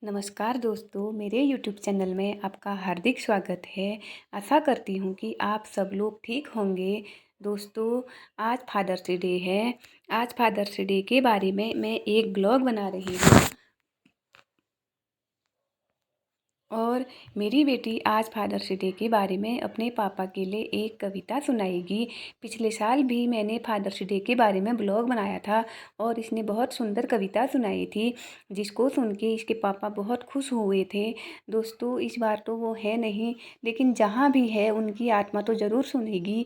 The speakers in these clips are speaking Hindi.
नमस्कार दोस्तों, मेरे यूट्यूब चैनल में आपका हार्दिक स्वागत है। आशा करती हूँ कि आप सब लोग ठीक होंगे। दोस्तों, आज फादर्स डे है। आज फादर्स डे के बारे में मैं एक ब्लॉग बना रही हूँ और मेरी बेटी आज फादर्स डे के बारे में अपने पापा के लिए एक कविता सुनाएगी। पिछले साल भी मैंने फादर्स डे के बारे में ब्लॉग बनाया था और इसने बहुत सुंदर कविता सुनाई थी, जिसको सुन के इसके पापा बहुत खुश हुए थे। दोस्तों, इस बार तो वो है नहीं, लेकिन जहाँ भी है उनकी आत्मा तो ज़रूर सुनेगी,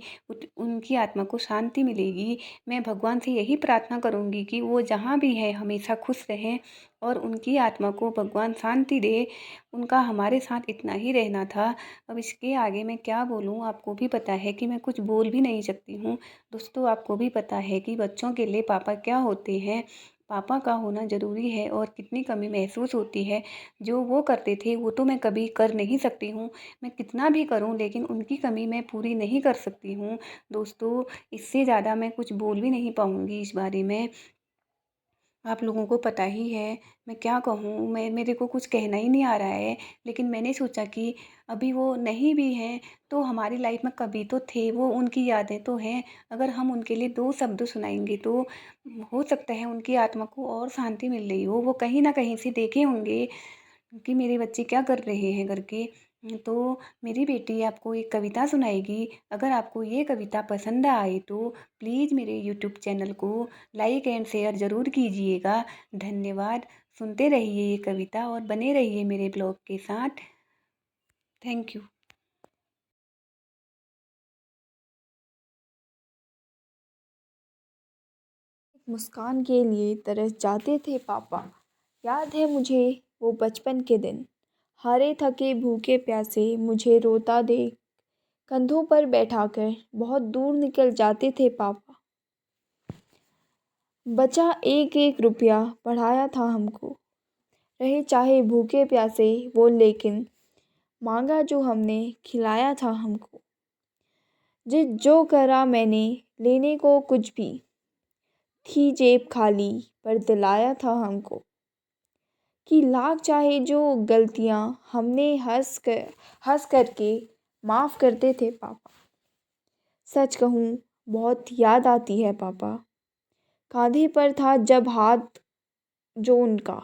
उनकी आत्मा को शांति मिलेगी। मैं भगवान से यही प्रार्थना करूँगी कि वो जहाँ भी है हमेशा खुश रहें और उनकी आत्मा को भगवान शांति दे। उनका हमारे साथ इतना ही रहना था। अब इसके आगे मैं क्या बोलूँ, आपको भी पता है कि मैं कुछ बोल भी नहीं सकती हूँ। दोस्तों, आपको भी पता है कि बच्चों के लिए पापा क्या होते हैं। पापा का होना ज़रूरी है और कितनी कमी महसूस होती है। जो वो करते थे वो तो मैं कभी कर नहीं सकती हूँ। मैं कितना भी करूँ लेकिन उनकी कमी मैं पूरी नहीं कर सकती हूँ। दोस्तों, इससे ज़्यादा मैं कुछ बोल भी नहीं पाऊँगी इस बारे में। आप लोगों को पता ही है, मैं क्या कहूँ, मेरे को कुछ कहना ही नहीं आ रहा है। लेकिन मैंने सोचा कि अभी वो नहीं भी हैं तो हमारी लाइफ में कभी तो थे वो, उनकी यादें तो हैं। अगर हम उनके लिए 2 शब्द सुनाएँगे तो हो सकता है उनकी आत्मा को और शांति मिल रही हो। वो कहीं न कहीं से देखे होंगे कि मेरे बच्चे क्या कर रहे हैं करके। तो मेरी बेटी आपको एक कविता सुनाएगी। अगर आपको ये कविता पसंद आए तो प्लीज़ मेरे यूट्यूब चैनल को लाइक एंड शेयर ज़रूर कीजिएगा। धन्यवाद। सुनते रहिए ये कविता और बने रहिए मेरे ब्लॉग के साथ। Thank you. मुस्कान के लिए तरस जाते थे पापा। याद है मुझे वो बचपन के दिन। हारे थके भूखे प्यासे मुझे रोता देख कंधों पर बैठाकर बहुत दूर निकल जाते थे पापा। बचा एक एक रुपया पढ़ाया था हमको। रहे चाहे भूखे प्यासे वो, लेकिन मांगा जो हमने खिलाया था हमको। जिद जो करा मैंने लेने को कुछ भी, थी जेब खाली पर दिलाया था हमको। कि लाख चाहे जो गलतियाँ हमने हंस करके माफ़ करते थे पापा। सच कहूँ बहुत याद आती है पापा। कांधे पर था जब हाथ जो उनका,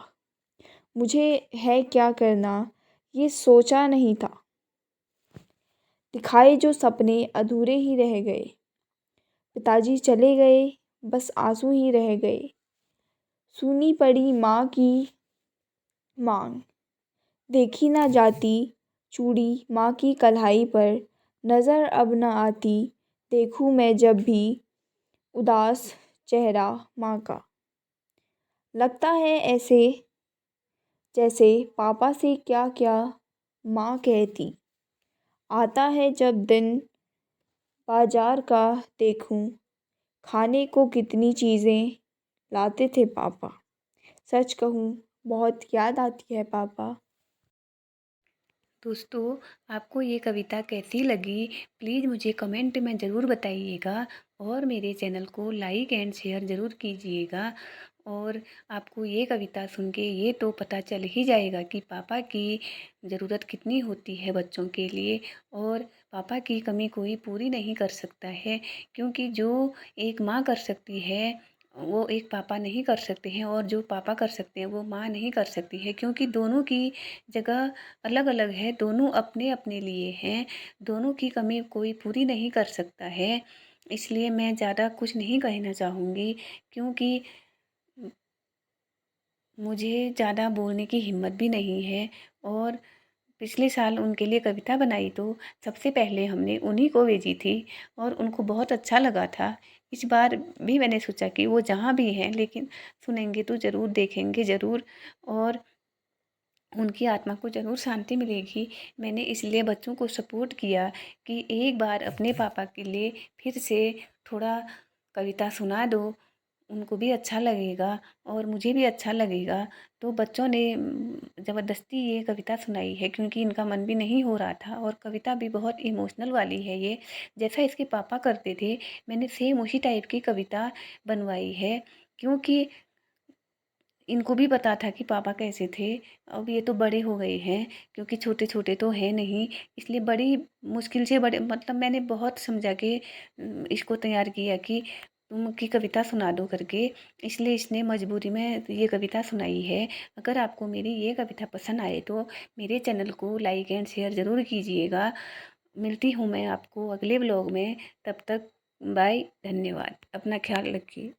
मुझे है क्या करना ये सोचा नहीं था। दिखाए जो सपने अधूरे ही रह गए। पिताजी चले गए बस आंसू ही रह गए। सुनी पड़ी माँ की मांग, देखी ना जाती चूड़ी माँ की कलाई पर। नज़र अब न आती देखूं मैं जब भी उदास चेहरा माँ का। लगता है ऐसे जैसे पापा से क्या क्या माँ कहती। आता है जब दिन बाजार का देखूं, खाने को कितनी चीज़ें लाते थे पापा। सच कहूँ बहुत याद आती है पापा। दोस्तों, आपको ये कविता कैसी लगी प्लीज़ मुझे कमेंट में ज़रूर बताइएगा और मेरे चैनल को लाइक एंड शेयर ज़रूर कीजिएगा। और आपको ये कविता सुन के ये तो पता चल ही जाएगा कि पापा की ज़रूरत कितनी होती है बच्चों के लिए और पापा की कमी कोई पूरी नहीं कर सकता है, क्योंकि जो एक माँ कर सकती है वो एक पापा नहीं कर सकते हैं और जो पापा कर सकते हैं वो माँ नहीं कर सकती है, क्योंकि दोनों की जगह अलग अलग है, दोनों अपने अपने लिए हैं। दोनों की कमी कोई पूरी नहीं कर सकता है। इसलिए मैं ज़्यादा कुछ नहीं कहना चाहूँगी, क्योंकि मुझे ज़्यादा बोलने की हिम्मत भी नहीं है। और पिछले साल उनके लिए कविता बनाई तो सबसे पहले हमने उन्हीं को भेजी थी और उनको बहुत अच्छा लगा था। इस बार भी मैंने सोचा कि वो जहाँ भी हैं लेकिन सुनेंगे तो ज़रूर, देखेंगे ज़रूर और उनकी आत्मा को ज़रूर शांति मिलेगी। मैंने इसलिए बच्चों को सपोर्ट किया कि एक बार अपने पापा के लिए फिर से थोड़ा कविता सुना दो, उनको भी अच्छा लगेगा और मुझे भी अच्छा लगेगा। तो बच्चों ने ज़बरदस्ती ये कविता सुनाई है, क्योंकि इनका मन भी नहीं हो रहा था और कविता भी बहुत इमोशनल वाली है ये। जैसा इसके पापा करते थे मैंने सेम उसी टाइप की कविता बनवाई है, क्योंकि इनको भी पता था कि पापा कैसे थे। अब ये तो बड़े हो गए हैं, क्योंकि छोटे छोटे तो हैं नहीं, इसलिए बड़ी मुश्किल से बड़े, मतलब मैंने बहुत समझा के इसको तैयार किया कि तुम की कविता सुना दो करके, इसलिए इसने मजबूरी में ये कविता सुनाई है। अगर आपको मेरी ये कविता पसंद आए तो मेरे चैनल को लाइक एंड शेयर ज़रूर कीजिएगा। मिलती हूँ मैं आपको अगले ब्लॉग में, तब तक बाय, धन्यवाद, अपना ख्याल रखिए।